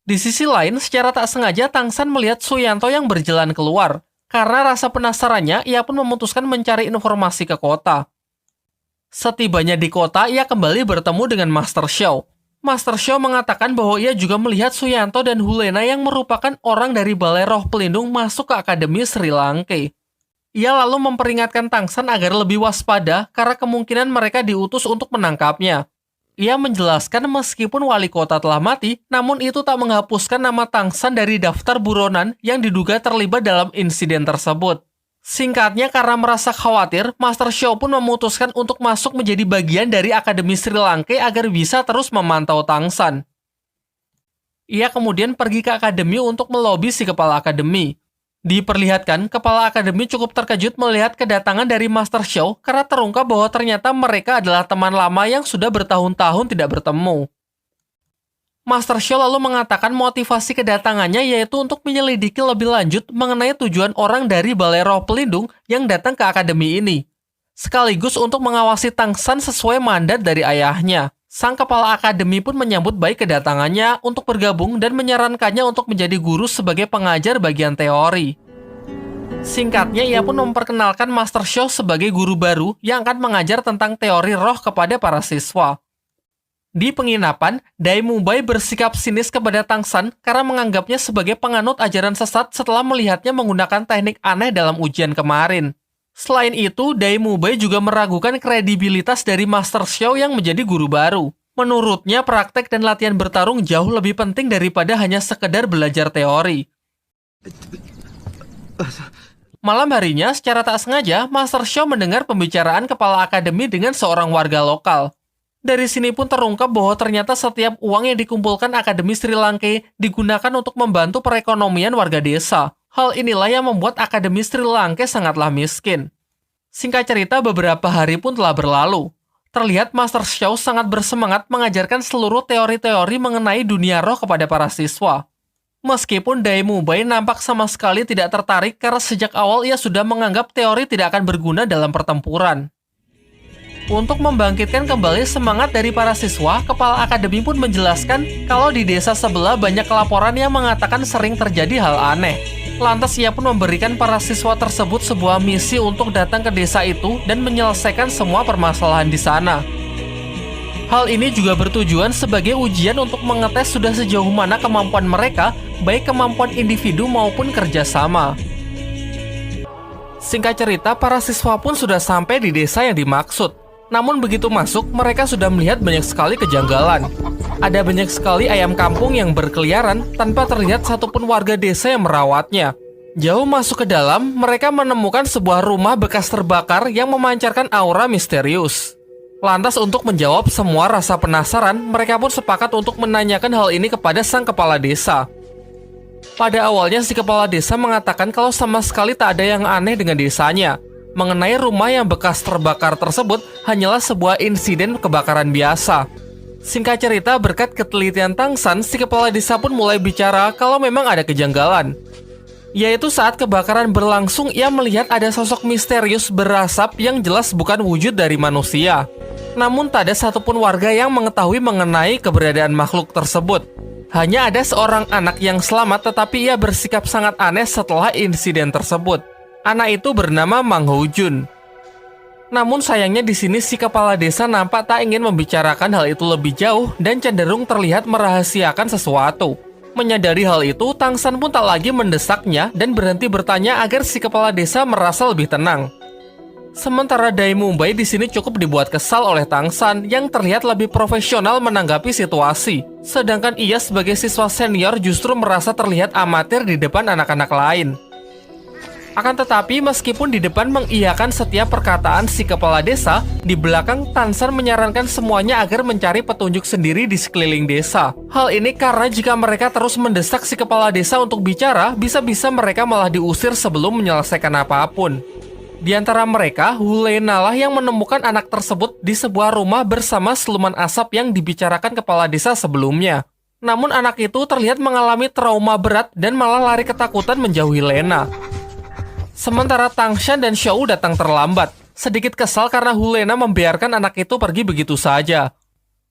Di sisi lain, secara tak sengaja Tang San melihat Suyanto yang berjalan keluar. Karena rasa penasarannya, ia pun memutuskan mencari informasi ke kota. Setibanya di kota, ia kembali bertemu dengan Master Xiao. Master Xiao mengatakan bahwa ia juga melihat Suyanto dan Hulena yang merupakan orang dari Balai Roh Pelindung masuk ke Akademi Sri Lanka. Ia lalu memperingatkan Tang San agar lebih waspada karena kemungkinan mereka diutus untuk menangkapnya. Ia menjelaskan meskipun wali kota telah mati, namun itu tak menghapuskan nama Tang San dari daftar buronan yang diduga terlibat dalam insiden tersebut. Singkatnya, karena merasa khawatir, Master Xiao pun memutuskan untuk masuk menjadi bagian dari Akademi Sri Lanka agar bisa terus memantau Tang San. Ia kemudian pergi ke akademi untuk melobi si kepala akademi. Diperlihatkan, kepala akademi cukup terkejut melihat kedatangan dari Master Xiao karena terungkap bahwa ternyata mereka adalah teman lama yang sudah bertahun-tahun tidak bertemu. Master Xiao lalu mengatakan motivasi kedatangannya yaitu untuk menyelidiki lebih lanjut mengenai tujuan orang dari Balai Roh Pelindung yang datang ke akademi ini. Sekaligus untuk mengawasi Tang San sesuai mandat dari ayahnya. Sang kepala akademi pun menyambut baik kedatangannya untuk bergabung dan menyarankannya untuk menjadi guru sebagai pengajar bagian teori. Singkatnya, ia pun memperkenalkan Master Xiao sebagai guru baru yang akan mengajar tentang teori roh kepada para siswa. Di penginapan, Dai Mubai bersikap sinis kepada Tang San karena menganggapnya sebagai penganut ajaran sesat setelah melihatnya menggunakan teknik aneh dalam ujian kemarin. Selain itu, Dai Mubai juga meragukan kredibilitas dari Master Xiao yang menjadi guru baru. Menurutnya, praktek dan latihan bertarung jauh lebih penting daripada hanya sekedar belajar teori. Malam harinya, secara tak sengaja, Master Xiao mendengar pembicaraan kepala akademi dengan seorang warga lokal. Dari sini pun terungkap bahwa ternyata setiap uang yang dikumpulkan Akademi Sri Lanka digunakan untuk membantu perekonomian warga desa. Hal inilah yang membuat Akademi Sri Lanka sangatlah miskin. Singkat cerita, beberapa hari pun telah berlalu. Terlihat Master Xiao sangat bersemangat mengajarkan seluruh teori-teori mengenai dunia roh kepada para siswa. Meskipun Dai Mubai nampak sama sekali tidak tertarik karena sejak awal ia sudah menganggap teori tidak akan berguna dalam pertempuran. Untuk membangkitkan kembali semangat dari para siswa, kepala akademi pun menjelaskan kalau di desa sebelah banyak laporan yang mengatakan sering terjadi hal aneh. Lantas ia pun memberikan para siswa tersebut sebuah misi untuk datang ke desa itu dan menyelesaikan semua permasalahan di sana. Hal ini juga bertujuan sebagai ujian untuk mengetes sudah sejauh mana kemampuan mereka, baik kemampuan individu maupun kerjasama. Singkat cerita, para siswa pun sudah sampai di desa yang dimaksud. Namun begitu masuk, mereka sudah melihat banyak sekali kejanggalan. Ada banyak sekali ayam kampung yang berkeliaran tanpa terlihat satupun warga desa yang merawatnya. Jauh masuk ke dalam, mereka menemukan sebuah rumah bekas terbakar yang memancarkan aura misterius. Lantas untuk menjawab semua rasa penasaran, mereka pun sepakat untuk menanyakan hal ini kepada sang kepala desa. Pada awalnya si kepala desa mengatakan kalau sama sekali tak ada yang aneh dengan desanya. Mengenai rumah yang bekas terbakar tersebut hanyalah sebuah insiden kebakaran biasa. Singkat cerita, berkat ketelitian Tang San, si kepala desa pun mulai bicara kalau memang ada kejanggalan. Yaitu saat kebakaran berlangsung, ia melihat ada sosok misterius berasap yang jelas bukan wujud dari manusia. Namun tak ada satupun warga yang mengetahui mengenai keberadaan makhluk tersebut. Hanya ada seorang anak yang selamat, tetapi ia bersikap sangat aneh setelah insiden tersebut. Anak itu bernama Mang Ho Jun. Namun sayangnya di sini si kepala desa nampak tak ingin membicarakan hal itu lebih jauh dan cenderung terlihat merahasiakan sesuatu. Menyadari hal itu, Tang San pun tak lagi mendesaknya dan berhenti bertanya agar si kepala desa merasa lebih tenang. Sementara Dai Mubai di sini cukup dibuat kesal oleh Tang San yang terlihat lebih profesional menanggapi situasi. Sedangkan ia sebagai siswa senior justru merasa terlihat amatir di depan anak-anak lain. Akan tetapi, meskipun di depan mengiyakan setiap perkataan si kepala desa, di belakang Tang San menyarankan semuanya agar mencari petunjuk sendiri di sekeliling desa. Hal ini karena jika mereka terus mendesak si kepala desa untuk bicara, bisa-bisa mereka malah diusir sebelum menyelesaikan apapun. Di antara mereka, Hulena lah yang menemukan anak tersebut di sebuah rumah bersama siluman asap yang dibicarakan kepala desa sebelumnya. Namun anak itu terlihat mengalami trauma berat dan malah lari ketakutan menjauhi Lena. Sementara Tang Shan dan Xiao datang terlambat, sedikit kesal karena Hulena membiarkan anak itu pergi begitu saja.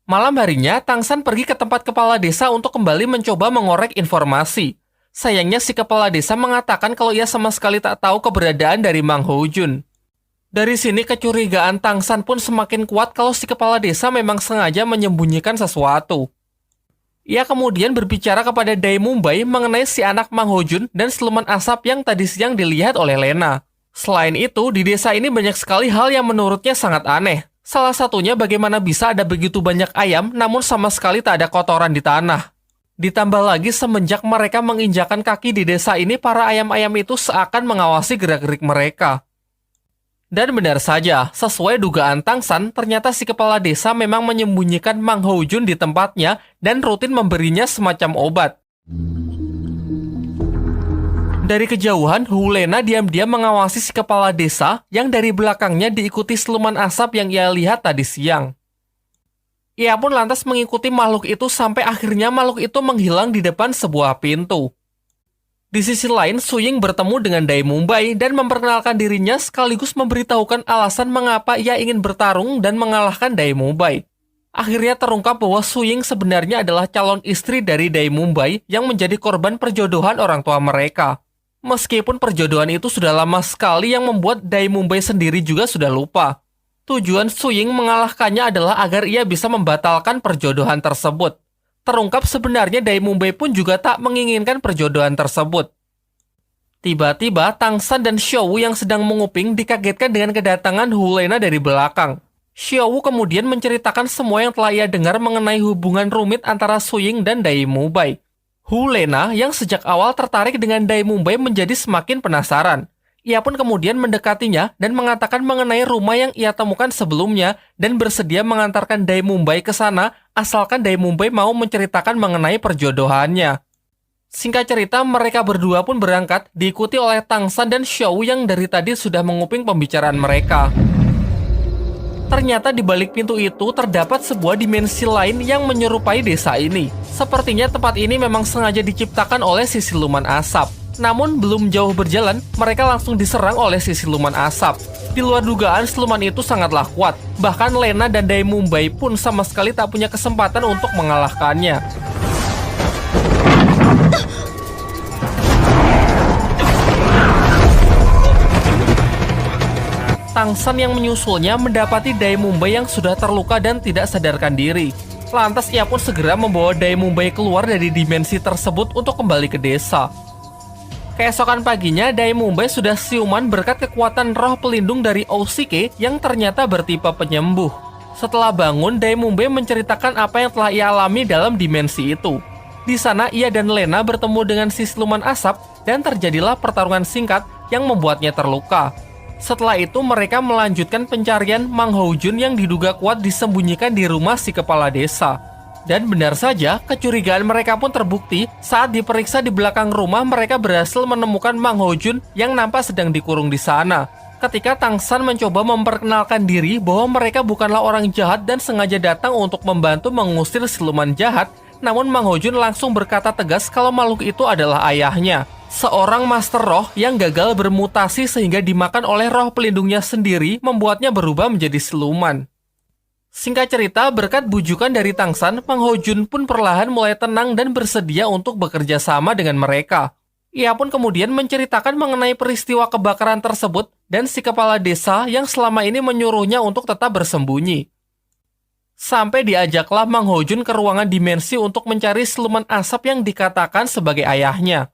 Malam harinya, Tang San pergi ke tempat kepala desa untuk kembali mencoba mengorek informasi. Sayangnya si kepala desa mengatakan kalau ia sama sekali tak tahu keberadaan dari Mang Ho Jun. Dari sini kecurigaan Tang San pun semakin kuat kalau si kepala desa memang sengaja menyembunyikan sesuatu. Ia kemudian berbicara kepada Dai Mubai mengenai si anak Mang Ho Jun dan siluman asap yang tadi siang dilihat oleh Lena. Selain itu, di desa ini banyak sekali hal yang menurutnya sangat aneh. Salah satunya bagaimana bisa ada begitu banyak ayam namun sama sekali tak ada kotoran di tanah. Ditambah lagi semenjak mereka menginjakan kaki di desa ini, para ayam-ayam itu seakan mengawasi gerak-gerik mereka. Dan benar saja, sesuai dugaan Tang San, ternyata si kepala desa memang menyembunyikan Mang Ho Jun di tempatnya dan rutin memberinya semacam obat. Dari kejauhan, Hulena diam-diam mengawasi si kepala desa yang dari belakangnya diikuti siluman asap yang ia lihat tadi siang. Ia pun lantas mengikuti makhluk itu sampai akhirnya makhluk itu menghilang di depan sebuah pintu. Di sisi lain, Suying bertemu dengan Dai Mubai dan memperkenalkan dirinya sekaligus memberitahukan alasan mengapa ia ingin bertarung dan mengalahkan Dai Mubai. Akhirnya terungkap bahwa Suying sebenarnya adalah calon istri dari Dai Mubai yang menjadi korban perjodohan orang tua mereka. Meskipun perjodohan itu sudah lama sekali yang membuat Dai Mubai sendiri juga sudah lupa. Tujuan Suying mengalahkannya adalah agar ia bisa membatalkan perjodohan tersebut. Terungkap sebenarnya Dai Mubai pun juga tak menginginkan perjodohan tersebut. Tiba-tiba Tang San dan Xiao yang sedang menguping dikagetkan dengan kedatangan Hulena dari belakang. Xiao kemudian menceritakan semua yang telah ia dengar mengenai hubungan rumit antara Suying dan Dai Mubai. Hulena yang sejak awal tertarik dengan Dai Mubai menjadi semakin penasaran. Ia pun kemudian mendekatinya dan mengatakan mengenai rumah yang ia temukan sebelumnya dan bersedia mengantarkan Dai Mumbai ke sana asalkan Dai Mumbai mau menceritakan mengenai perjodohannya. Singkat cerita, mereka berdua pun berangkat diikuti oleh Tang San dan Xiao yang dari tadi sudah menguping pembicaraan mereka. Ternyata di balik pintu itu terdapat sebuah dimensi lain yang menyerupai desa ini. Sepertinya tempat ini memang sengaja diciptakan oleh si siluman asap. Namun belum jauh berjalan, mereka langsung diserang oleh si siluman asap. Di luar dugaan, siluman itu sangatlah kuat. Bahkan Lena dan Dai Mumbai pun sama sekali tak punya kesempatan untuk mengalahkannya. Tang San yang menyusulnya mendapati Dai Mumbai yang sudah terluka dan tidak sadarkan diri. Lantas ia pun segera membawa Dai Mumbai keluar dari dimensi tersebut untuk kembali ke desa. Keesokan paginya, Dai Mumbai sudah siuman berkat kekuatan roh pelindung dari Ousike yang ternyata bertipe penyembuh. Setelah bangun, Dai Mumbai menceritakan apa yang telah ia alami dalam dimensi itu. Di sana, ia dan Lena bertemu dengan si siluman asap dan terjadilah pertarungan singkat yang membuatnya terluka. Setelah itu, mereka melanjutkan pencarian Mang Houjun yang diduga kuat disembunyikan di rumah si kepala desa. Dan benar saja, kecurigaan mereka pun terbukti saat diperiksa di belakang rumah mereka berhasil menemukan Mang Houjun yang nampak sedang dikurung di sana. Ketika Tang San mencoba memperkenalkan diri bahwa mereka bukanlah orang jahat dan sengaja datang untuk membantu mengusir siluman jahat, namun Mang Houjun langsung berkata tegas kalau makhluk itu adalah ayahnya. Seorang master roh yang gagal bermutasi sehingga dimakan oleh roh pelindungnya sendiri membuatnya berubah menjadi siluman. Singkat cerita, berkat bujukan dari Tang San, Mang Houjun pun perlahan mulai tenang dan bersedia untuk bekerja sama dengan mereka. Ia pun kemudian menceritakan mengenai peristiwa kebakaran tersebut dan si kepala desa yang selama ini menyuruhnya untuk tetap bersembunyi. Sampai diajaklah Mang Houjun ke ruangan dimensi untuk mencari siluman asap yang dikatakan sebagai ayahnya.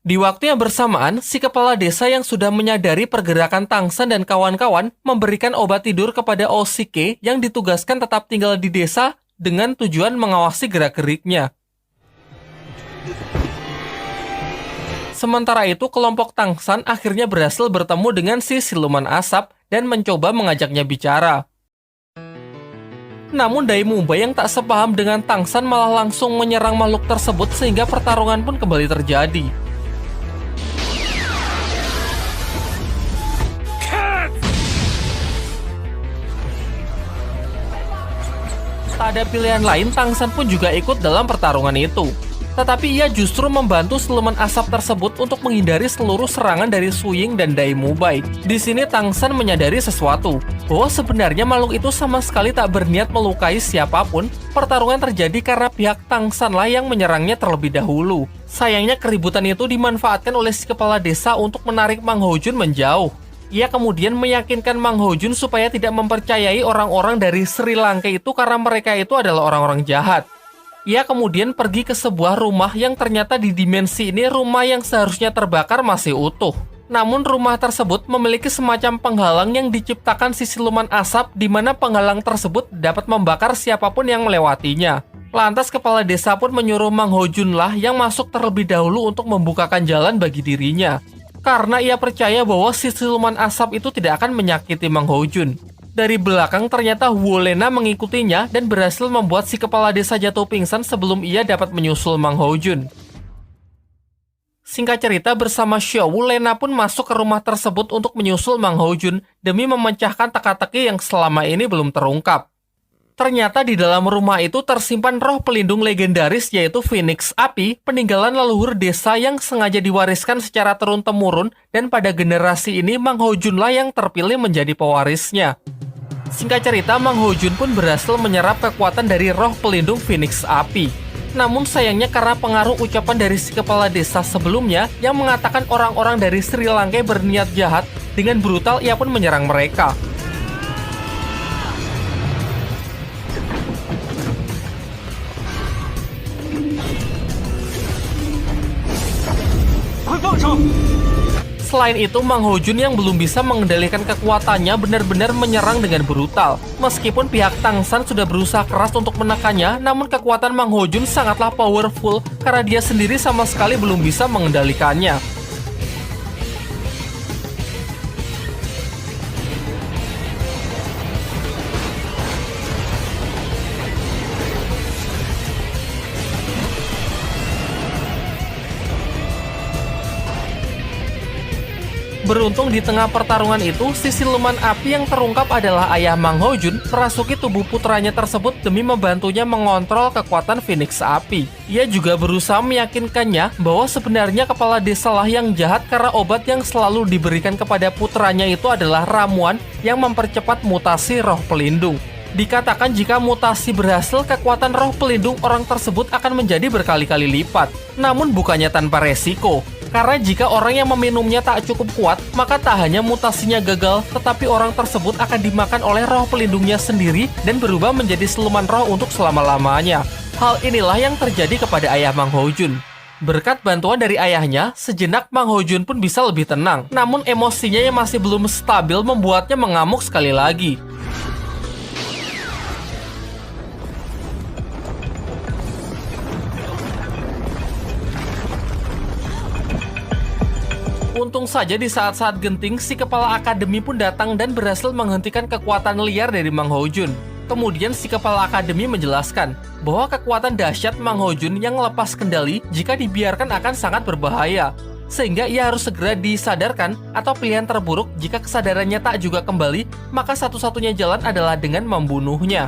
Di waktu yang bersamaan, si kepala desa yang sudah menyadari pergerakan Tang San dan kawan-kawan memberikan obat tidur kepada Ousike yang ditugaskan tetap tinggal di desa dengan tujuan mengawasi gerak-geriknya. Sementara itu, kelompok Tang San akhirnya berhasil bertemu dengan si siluman asap dan mencoba mengajaknya bicara. Namun Dai Mumbai yang tak sepaham dengan Tang San malah langsung menyerang makhluk tersebut sehingga pertarungan pun kembali terjadi. Tak ada pilihan lain, Tang San pun juga ikut dalam pertarungan itu. Tetapi ia justru membantu siluman asap tersebut untuk menghindari seluruh serangan dari Su Ying dan Dai Mumbai. Di sini Tang San menyadari sesuatu, bahwa sebenarnya makhluk itu sama sekali tak berniat melukai siapapun. Pertarungan terjadi karena pihak Tang San lah yang menyerangnya terlebih dahulu. Sayangnya keributan itu dimanfaatkan oleh si kepala desa untuk menarik Mang Houjun menjauh. Ia kemudian meyakinkan Mang Houjun supaya tidak mempercayai orang-orang dari Sri Lanka itu karena mereka itu adalah orang-orang jahat. Ia kemudian pergi ke sebuah rumah yang ternyata di dimensi ini rumah yang seharusnya terbakar masih utuh. Namun rumah tersebut memiliki semacam penghalang yang diciptakan si siluman asap di mana penghalang tersebut dapat membakar siapapun yang melewatinya. Lantas kepala desa pun menyuruh Mang Houjun lah yang masuk terlebih dahulu untuk membukakan jalan bagi dirinya. Karena ia percaya bahwa si siluman asap itu tidak akan menyakiti Mang Houjun. Dari belakang ternyata Wu Lena mengikutinya dan berhasil membuat si kepala desa jatuh pingsan sebelum ia dapat menyusul Mang Houjun. Singkat cerita, bersama Xiao, Lena pun masuk ke rumah tersebut untuk menyusul Mang Houjun demi memecahkan teka-teki yang selama ini belum terungkap. Ternyata di dalam rumah itu tersimpan roh pelindung legendaris yaitu Phoenix Api, peninggalan leluhur desa yang sengaja diwariskan secara turun-temurun dan pada generasi ini Mang Houjun lah yang terpilih menjadi pewarisnya. Singkat cerita, Mang Houjun pun berhasil menyerap kekuatan dari roh pelindung Phoenix Api. Namun sayangnya karena pengaruh ucapan dari si kepala desa sebelumnya yang mengatakan orang-orang dari Sri Lanka berniat jahat, dengan brutal ia pun menyerang mereka. Selain itu, Mang Houjun yang belum bisa mengendalikan kekuatannya benar-benar menyerang dengan brutal. Meskipun pihak Tang San sudah berusaha keras untuk menekannya, namun kekuatan Mang Houjun sangatlah powerful karena dia sendiri sama sekali belum bisa mengendalikannya. Beruntung di tengah pertarungan itu, si siluman api yang terungkap adalah ayah Mang Hojun merasuki tubuh putranya tersebut demi membantunya mengontrol kekuatan Phoenix Api. Ia juga berusaha meyakinkannya bahwa sebenarnya kepala desa lah yang jahat karena obat yang selalu diberikan kepada putranya itu adalah ramuan yang mempercepat mutasi roh pelindung. Dikatakan jika mutasi berhasil, kekuatan roh pelindung orang tersebut akan menjadi berkali-kali lipat. Namun bukannya tanpa resiko. Karena jika orang yang meminumnya tak cukup kuat, maka tak hanya mutasinya gagal, tetapi orang tersebut akan dimakan oleh roh pelindungnya sendiri dan berubah menjadi siluman roh untuk selama-lamanya. Hal inilah yang terjadi kepada ayah Mang Hojun. Berkat bantuan dari ayahnya, sejenak Mang Hojun pun bisa lebih tenang. Namun emosinya yang masih belum stabil membuatnya mengamuk sekali lagi. Untung saja di saat-saat genting, si kepala akademi pun datang dan berhasil menghentikan kekuatan liar dari Mang Hojun. Kemudian si kepala akademi menjelaskan bahwa kekuatan dahsyat Mang Hojun yang lepas kendali jika dibiarkan akan sangat berbahaya. Sehingga ia harus segera disadarkan atau pilihan terburuk jika kesadarannya tak juga kembali, maka satu-satunya jalan adalah dengan membunuhnya.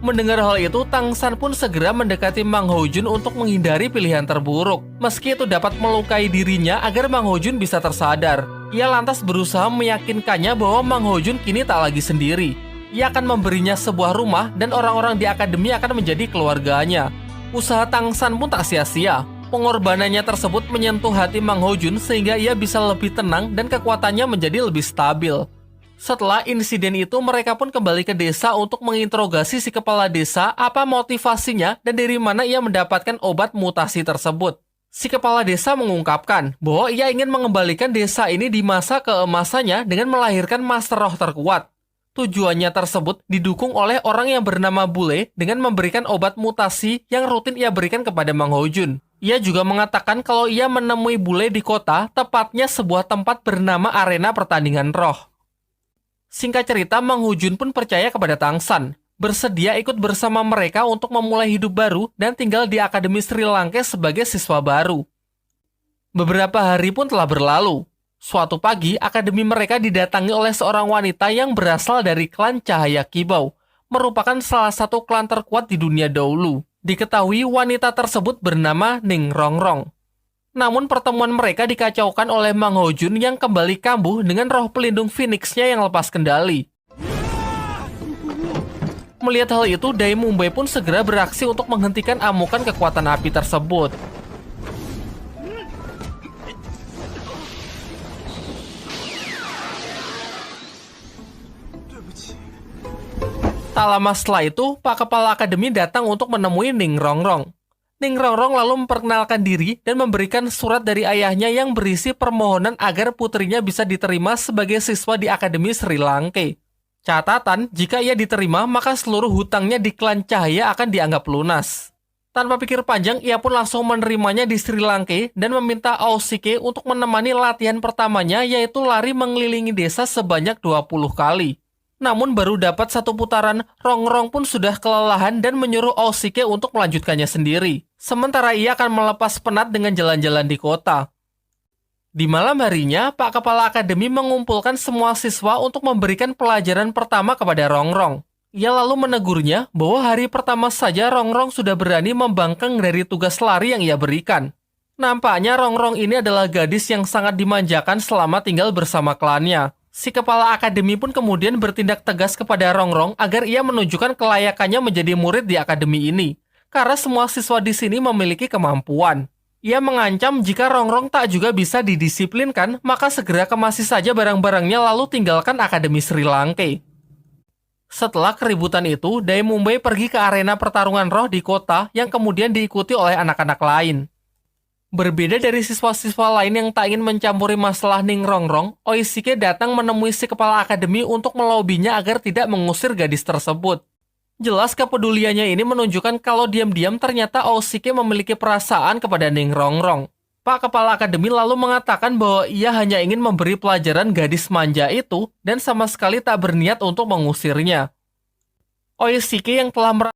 Mendengar hal itu, Tang San pun segera mendekati Mang Hojun untuk menghindari pilihan terburuk. Meski itu dapat melukai dirinya agar Mang Hojun bisa tersadar. Ia lantas berusaha meyakinkannya bahwa Mang Hojun kini tak lagi sendiri. Ia akan memberinya sebuah rumah dan orang-orang di akademi akan menjadi keluarganya. Usaha Tang San pun tak sia-sia. Pengorbanannya tersebut menyentuh hati Mang Hojun sehingga ia bisa lebih tenang dan kekuatannya menjadi lebih stabil. Setelah insiden itu, mereka pun kembali ke desa untuk menginterogasi si kepala desa apa motivasinya dan dari mana ia mendapatkan obat mutasi tersebut. Si kepala desa mengungkapkan bahwa ia ingin mengembalikan desa ini di masa keemasannya dengan melahirkan master roh terkuat. Tujuannya tersebut didukung oleh orang yang bernama Bule dengan memberikan obat mutasi yang rutin ia berikan kepada Mang Hojun. Ia juga mengatakan kalau ia menemui Bule di kota, tepatnya sebuah tempat bernama Arena Pertandingan Roh. Singkat cerita, Mang Hojun pun percaya kepada Tang San, bersedia ikut bersama mereka untuk memulai hidup baru dan tinggal di Akademi Sri Lanka sebagai siswa baru. Beberapa hari pun telah berlalu. Suatu pagi, akademi mereka didatangi oleh seorang wanita yang berasal dari klan Cahaya Kibau, merupakan salah satu klan terkuat di dunia dahulu. Diketahui wanita tersebut bernama Ning Rongrong. Namun pertemuan mereka dikacaukan oleh Mang Hojun yang kembali kambuh dengan roh pelindung Phoenix-nya yang lepas kendali. Melihat hal itu, Dai Mumbai pun segera beraksi untuk menghentikan amukan kekuatan api tersebut. Tak lama setelah itu, Pak Kepala Akademi datang untuk menemui Ning Rongrong. Ning Rongrong lalu memperkenalkan diri dan memberikan surat dari ayahnya yang berisi permohonan agar putrinya bisa diterima sebagai siswa di Akademi Sri Lanka. Catatan, jika ia diterima, maka seluruh hutangnya di klan Cahaya akan dianggap lunas. Tanpa pikir panjang, ia pun langsung menerimanya di Sri Lanka dan meminta Aosike untuk menemani latihan pertamanya, yaitu lari mengelilingi desa sebanyak 20 kali. Namun baru dapat satu putaran, Rongrong pun sudah kelelahan dan menyuruh Aosike untuk melanjutkannya sendiri. Sementara ia akan melepas penat dengan jalan-jalan di kota. Di malam harinya, Pak Kepala Akademi mengumpulkan semua siswa untuk memberikan pelajaran pertama kepada Rongrong. Ia lalu menegurnya bahwa hari pertama saja Rongrong sudah berani membangkang dari tugas lari yang ia berikan. Nampaknya Rongrong ini adalah gadis yang sangat dimanjakan selama tinggal bersama klannya. Si kepala akademi pun kemudian bertindak tegas kepada Rongrong agar ia menunjukkan kelayakannya menjadi murid di akademi ini. Karena semua siswa di sini memiliki kemampuan. Ia mengancam jika Rongrong tak juga bisa didisiplinkan, maka segera kemasi saja barang-barangnya lalu tinggalkan Akademi Sri Lanka. Setelah keributan itu, Dai Mumbai pergi ke arena pertarungan roh di kota yang kemudian diikuti oleh anak-anak lain. Berbeda dari siswa-siswa lain yang tak ingin mencampuri masalah Ning Rongrong, Oishike datang menemui si kepala akademi untuk melobinya agar tidak mengusir gadis tersebut. Jelas kepeduliannya ini menunjukkan kalau diam-diam ternyata Oishike memiliki perasaan kepada Ning Rongrong. Pak Kepala Akademi lalu mengatakan bahwa ia hanya ingin memberi pelajaran gadis manja itu dan sama sekali tak berniat untuk mengusirnya. Oishike yang telah